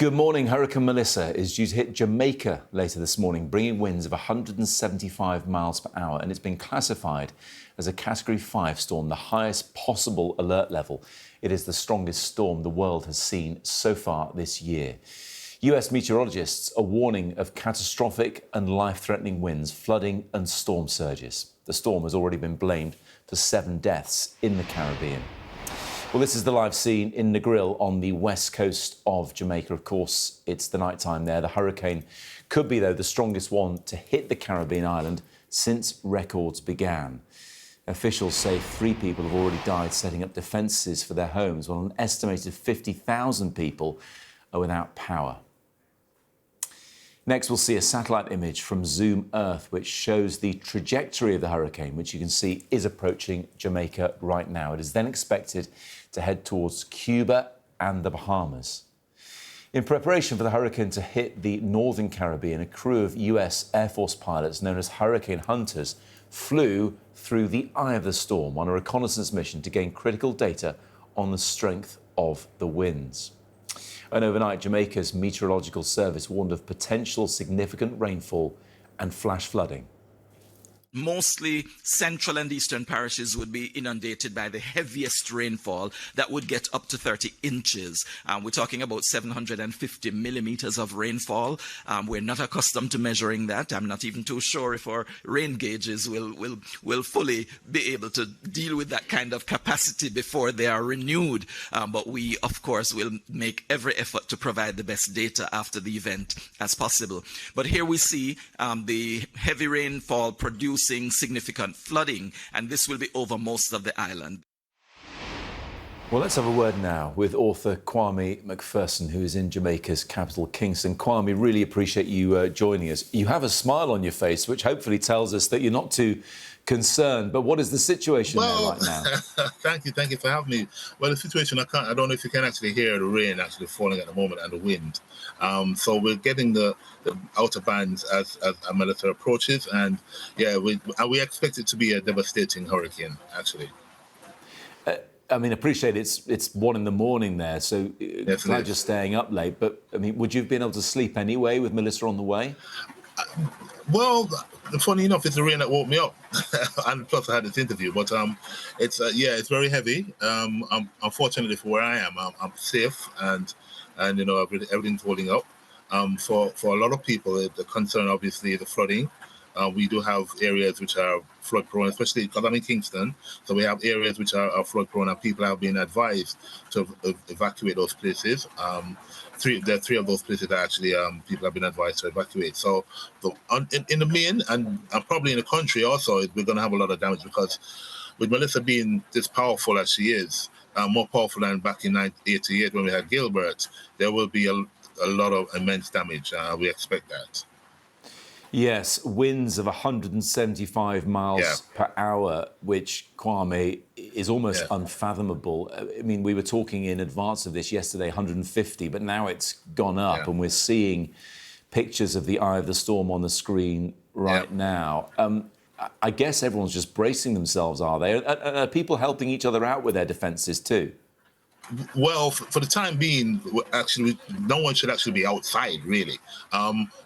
Good morning. Hurricane Melissa is due to hit Jamaica later this morning, bringing winds of 175 miles per hour, and it's been classified as a Category 5 storm, the highest possible alert level. It is the strongest storm the world has seen so far this year. US meteorologists are warning of catastrophic and life-threatening winds, flooding and storm surges. The storm has already been blamed for 7 deaths in the Caribbean. Well, this is the live scene in Negril on the west coast of Jamaica. Of course, it's the night time there. The hurricane could be, though, the strongest one to hit the Caribbean island since records began. Officials say 3 people have already died setting up defences for their homes, while an estimated 50,000 people are without power. Next, we'll see a satellite image from Zoom Earth, which shows the trajectory of the hurricane, which you can see is approaching Jamaica right now. It is then expected to head towards Cuba and the Bahamas. In preparation for the hurricane to hit the northern Caribbean, a crew of US Air Force pilots known as hurricane hunters flew through the eye of the storm on a reconnaissance mission to gain critical data on the strength of the winds. And overnight, Jamaica's meteorological service warned of potential significant rainfall and flash flooding. Mostly central and eastern parishes would be inundated by the heaviest rainfall that would get up to 30 inches. We're talking about 750 millimeters of rainfall. We're not accustomed to measuring that. I'm not even too sure if our rain gauges will fully be able to deal with that kind of capacity before they are renewed. But we, of course, will make every effort to provide the best data after the event as possible. But here we see the heavy rainfall producing significant flooding, and this will be over most of the island. Well, let's have a word now with author Kwame McPherson, who is in Jamaica's capital, Kingston. Kwame, really appreciate you joining us. You have a smile on your face, which hopefully tells us that you're not too concerned. But what is the situation there right now? Thank you for having me. Well, the situation, I don't know if you can actually hear the rain actually falling at the moment and the wind. So we're getting the outer bands as Melissa approaches, and yeah, we expect it to be a devastating hurricane, actually. I mean, appreciate it's 1 a.m. there, so yes, glad you're staying up late. But I mean, would you have been able to sleep anyway with Melissa on the way? Well, funny enough, it's the rain that woke me up, and plus I had this interview. But it's very heavy. Unfortunately for where I am, I'm safe, and you know, everything's holding up. For a lot of people, the concern obviously is the flooding. We do have areas which are flood prone, especially because I'm in Kingston. So we have areas which are flood prone, and people have been advised to evacuate those places. There are 3 of those places that actually people have been advised to evacuate. So in the main and probably in the country also, we're going to have a lot of damage, because with Melissa being this powerful as she is, more powerful than back in 1988 when we had Gilbert, there will be a lot of immense damage. We expect that. Yes, winds of 175 miles per hour, which, Kwame, is almost unfathomable. I mean, we were talking in advance of this yesterday, 150, but now it's gone up, and we're seeing pictures of the eye of the storm on the screen right now. I guess everyone's just bracing themselves, are they? Are people helping each other out with their defences too? Well, for the time being, actually, no one should actually be outside, really,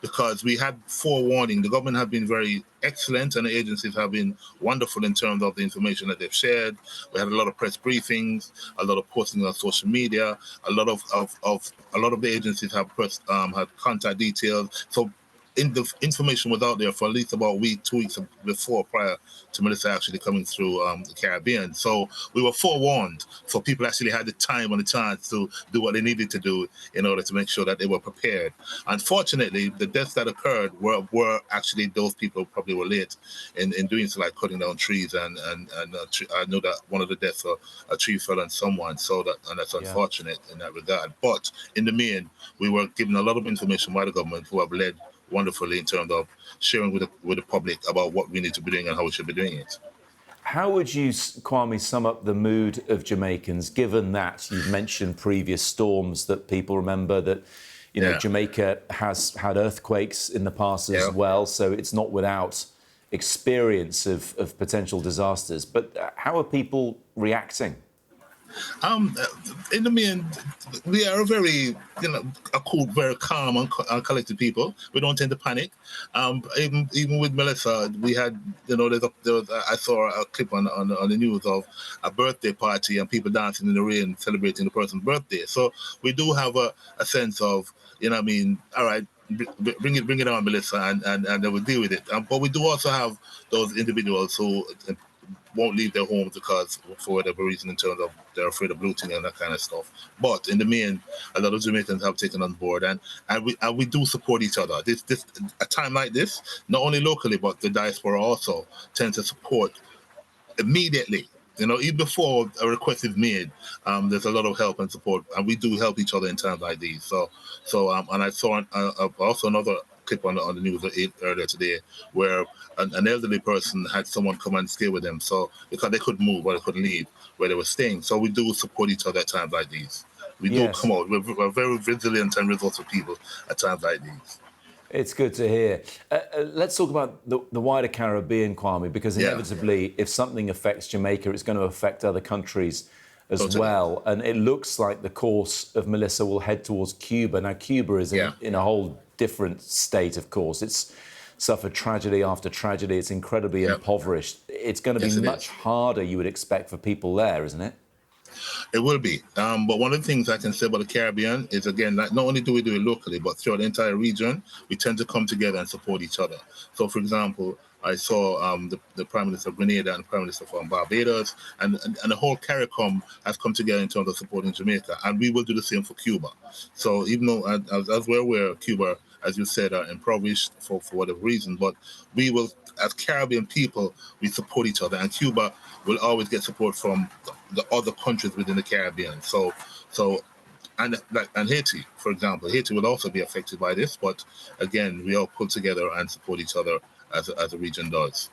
because we had forewarning. The government have been very excellent, and the agencies have been wonderful in terms of the information that they've shared. We had a lot of press briefings, a lot of posting on social media. A lot of the agencies have had contact details. So the information was out there for at least about a week, 2 weeks before, prior to Melissa actually coming through the Caribbean. So we were forewarned, so people actually had the time and the chance to do what they needed to do in order to make sure that they were prepared. Unfortunately, the deaths that occurred were actually those people probably were late in doing so, like cutting down trees, and I know that one of the deaths, a tree fell on someone, and that's unfortunate in that regard. But in the main, we were given a lot of information by the government, who have led wonderfully in terms of sharing with the public about what we need to be doing and how we should be doing it. How would you, Kwame, sum up the mood of Jamaicans, given that you've mentioned previous storms that people remember, that you know Jamaica has had earthquakes in the past as well, so it's not without experience of potential disasters. But how are people reacting? In the main, we are a very, a cool, very calm and collected people. We don't tend to panic. Even with Melissa, we had, I saw a clip on the news of a birthday party and people dancing in the rain celebrating the person's birthday. So we do have a sense of, all right, bring it on, Melissa, and then we'll deal with it. But we do also have those individuals who won't leave their homes because, for whatever reason, in terms of they're afraid of looting and that kind of stuff. But in the main, a lot of Jamaicans have taken on board, and we do support each other. This a time like this, not only locally but the diaspora also tend to support immediately. Even before a request is made, there's a lot of help and support, and we do help each other in times like these. And I saw also another clip on the news earlier today where an elderly person had someone come and stay with them, so because they couldn't move or they couldn't leave where they were staying. So we do support each other at times like these. We do come out. We're very resilient and resourceful people at times like these. It's good to hear. Let's talk about the wider Caribbean, Kwame, because inevitably, if something affects Jamaica, it's going to affect other countries as well. And it looks like the course of Melissa will head towards Cuba. Now, Cuba is in a whole different state, of course. It's suffered tragedy after tragedy. It's incredibly impoverished. It's going to be much harder, you would expect, for people there, isn't it? It will be. But one of the things I can say about the Caribbean is, again, like, not only do we do it locally, but throughout the entire region, we tend to come together and support each other. So, for example, I saw the Prime Minister of Grenada and the Prime Minister from Barbados, and the whole CARICOM has come together in terms of supporting Jamaica, and we will do the same for Cuba. So even though, as we're aware, Cuba, as you said, are impoverished for whatever reason, but we will, as Caribbean people, we support each other, and Cuba will always get support from the other countries within the Caribbean. And Haiti, for example, Haiti will also be affected by this, but again, we all pull together and support each other as a region does.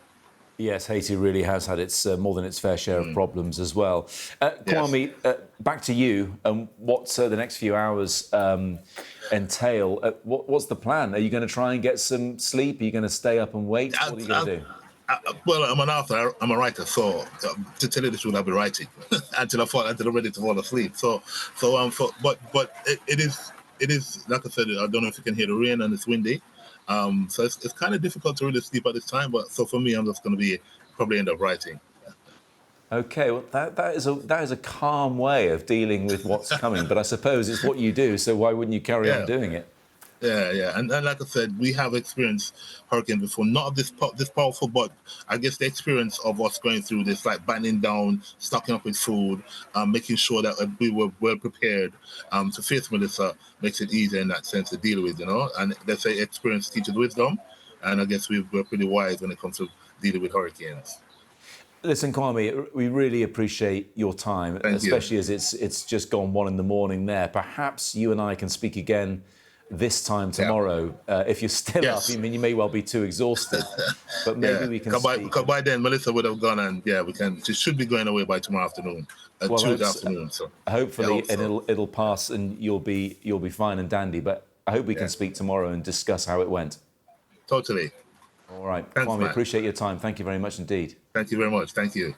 Yes, Haiti really has had its more than its fair share of problems as well. Kwame, back to you. What the next few hours entail? What's the plan? Are you going to try and get some sleep? Are you going to stay up and wait? What are you going to do? Well, I'm an author. I'm a writer, so to tell you the truth, I'll be writing until I'm ready to fall asleep. But it is like I said. I don't know if you can hear the rain and it's windy. So it's kind of difficult to really sleep at this time. But so for me, I'm just going to probably end up writing. Okay, well that is a calm way of dealing with what's coming. But I suppose it's what you do, so why wouldn't you carry on doing it? Yeah. And like I said, we have experienced hurricane before, not this powerful, but I guess the experience of us going through this, like battening down, stocking up with food, making sure that we were well prepared to face Melissa makes it easier in that sense to deal with, And they say experience teaches wisdom, and I guess we're pretty wise when it comes to dealing with hurricanes. Listen, Kwame, we really appreciate your time, especially as it's just gone 1 a.m. there. Perhaps you and I can speak again this time tomorrow. If you're still up, I mean, you may well be too exhausted, but maybe we can speak. Because by then, Melissa would have gone, and we can. She should be going away by tomorrow afternoon, Tuesday afternoon. So hopefully, and it'll pass, and you'll be fine and dandy. But I hope we can speak tomorrow and discuss how it went. Totally. All right, Kwame, appreciate your time. Thank you very much indeed. Thank you very much. Thank you.